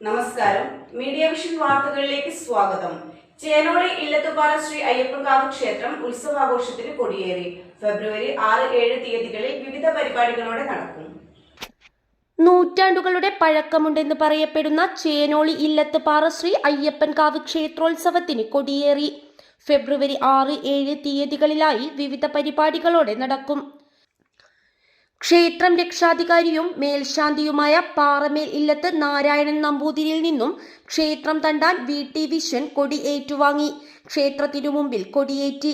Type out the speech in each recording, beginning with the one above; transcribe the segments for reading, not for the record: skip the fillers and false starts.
നമസ്കാരം. Media vision വാർത്തകളിലേക്ക് സ്വാഗതം. ചേനോളി ഇല്ലത്തുപാറ ശ്രീ അയ്യപ്പൻകാവ് ക്ഷേത്രം ഉത്സവാഘോഷത്തിന് കൊടിയേറി. ഫെബ്രുവരി 6-7 തീയതികളിൽ വിവിധ പരിപാടികളോടെ നടക്കും. നൂറ്റാണ്ടുകളുടെ പഴക്കമുണ്ടെന്ന് പറയപ്പെടുന്ന ചേനോളി ഇല്ലത്തുപാറ ശ്രീ അയ്യപ്പൻകാവ് ക്ഷേത്രോത്സവത്തിന് കൊടിയേറി. ഫെബ്രുവരി 6-7 തീയതികളിലായി വിവിധ പരിപാടികളോടെ നടക്കും. ക്ഷേത്രം രക്ഷാധികാരിയും മേൽശാന്തിയുമായ പാറമേൽ ഇല്ലത്ത് നാരായണൻ നമ്പൂതിരിയിൽ നിന്നും ക്ഷേത്രം തണ്ടാൻ VT വിശ്വൻ കൊടി ഏറ്റുവാങ്ങി. ക്ഷേത്രത്തിനു മുമ്പിൽ കൊടിയേറ്റി.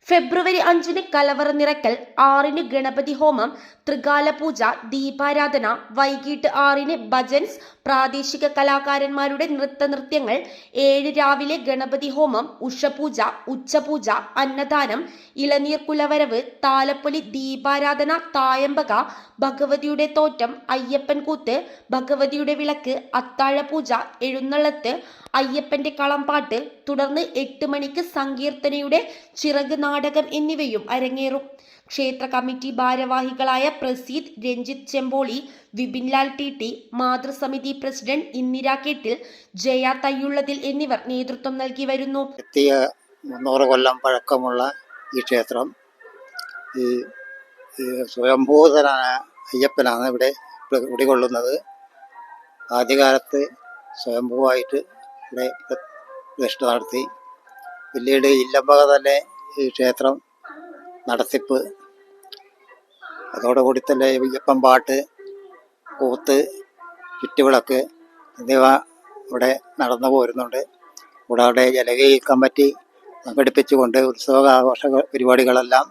ഫെബ്രുവരി 5 കലവറ നിറയ്ക്കൽ, 6 ഗണപതി ഹോമം, ത്രികാല പൂജ, ദീപാരാധന, വൈകിട്ട് 6 ഭജൻസ്, പ്രാദേശിക കലാകാരന്മാരുടെ നൃത്തങ്ങൾ, 7 രാവിലെ ഗണപതി ഹോമം, ഉഷപൂജ, ഉച്ചപൂജ, അന്നദാനം, ഇളനീർ കുലവരവ്, താലപ്പൊലി, ദീപാരാധന, തായമ്പക, ഭഗവതിയുടെ തോറ്റം, അയ്യപ്പൻ കൂത്ത്, ഭഗവതിയുടെ വിളക്ക്, അത്താഴപൂജ, എഴുന്നള്ളത്ത്, അയ്യപ്പന്റെ കളംപാട്ട്, തുടർന്ന് 8 മണിക്ക് സങ്കീർത്തനയുടെ ചിറക് നാടകം എന്നിവയും അരങ്ങേറും. ക്ഷേത്ര കമ്മിറ്റി ഭാരവാഹികളായ പ്രസീദ്, രഞ്ജിത്ത് ചെമ്പോളി, വിപിൻലാൽ TT, മാതൃസമിതി പ്രസിഡന്റ് ഇന്ദിര കെട്ടിൽ, ജയ തയ്യുള്ളതിൽ എന്നിവർ നേതൃത്വം നൽകി വരുന്നു. 300 കൊല്ലം പഴക്കമുള്ള ഈ ക്ഷേത്രം ഈ സ്വയംഭൂതനായ അയ്യപ്പനാണ് ഇവിടെ കുടികൊള്ളുന്നത്. ആദ്യകാലത്ത് സ്വയംഭൂവായിട്ട് ഇവിടെ പ്രതിഷ്ഠ നടത്തി. പിന്നീട് ഇല്ലമ്പക തന്നെ ഈ ക്ഷേത്രം നടത്തിപ്പ്. അതോടുകൂടി തന്നെ അയ്യപ്പൻ പാട്ട്, കൂത്ത്, ചുറ്റുവിളക്ക് എന്നിവ ഇവിടെ നടന്നു പോരുന്നുണ്ട്. കൂടാതെ ജനകീയ കമ്മിറ്റി സംഘടിപ്പിച്ചുകൊണ്ട് ഉത്സവാഘോഷ പരിപാടികളെല്ലാം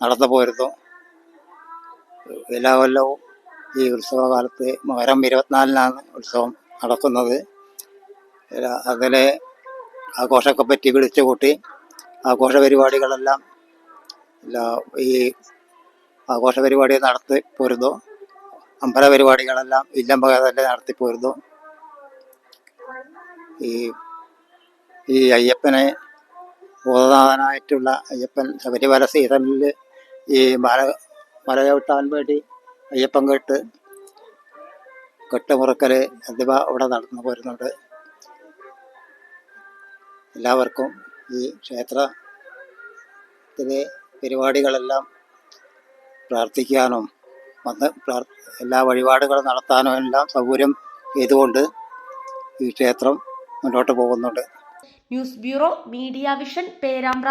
നടന്നു പോരുന്നു. എല്ലാ കൊല്ലവും ഈ ഉത്സവകാലത്ത് മുഹറം 24-നാണ് ഉത്സവം നടക്കുന്നത്. അങ്ങനെ ആഘോഷമൊക്കെ പറ്റി വിളിച്ചു കൂട്ടി ആഘോഷ പരിപാടികളെല്ലാം ഈ ആഘോഷ പരിപാടി നടത്തി പോരുന്നു. അമ്പല പരിപാടികളെല്ലാം ഇല്ലമ്പക തന്നെ നടത്തി പോരുന്നു. ഈ അയ്യപ്പനെ ഭൂതനാഥനായിട്ടുള്ള അയ്യപ്പൻ ശബരിമല സീസണിൽ ഈ മല ചവിട്ടാൻ വേണ്ടി അയ്യപ്പൻ കെട്ടുമുറുക്കൽ എന്നിവ ഇവിടെ നടന്നു പോരുന്നുണ്ട്. എല്ലാവർക്കും ഈ ക്ഷേത്രത്തിലെ പരിപാടികളെല്ലാം പ്രാർത്ഥിക്കാനും എല്ലാ വഴിപാടുകളും നടത്താനും എല്ലാം സൗകര്യം ചെയ്തുകൊണ്ട് ഈ ക്ഷേത്രം മുന്നോട്ട് പോകുന്നുണ്ട്. News bureau, media vision, Perambra.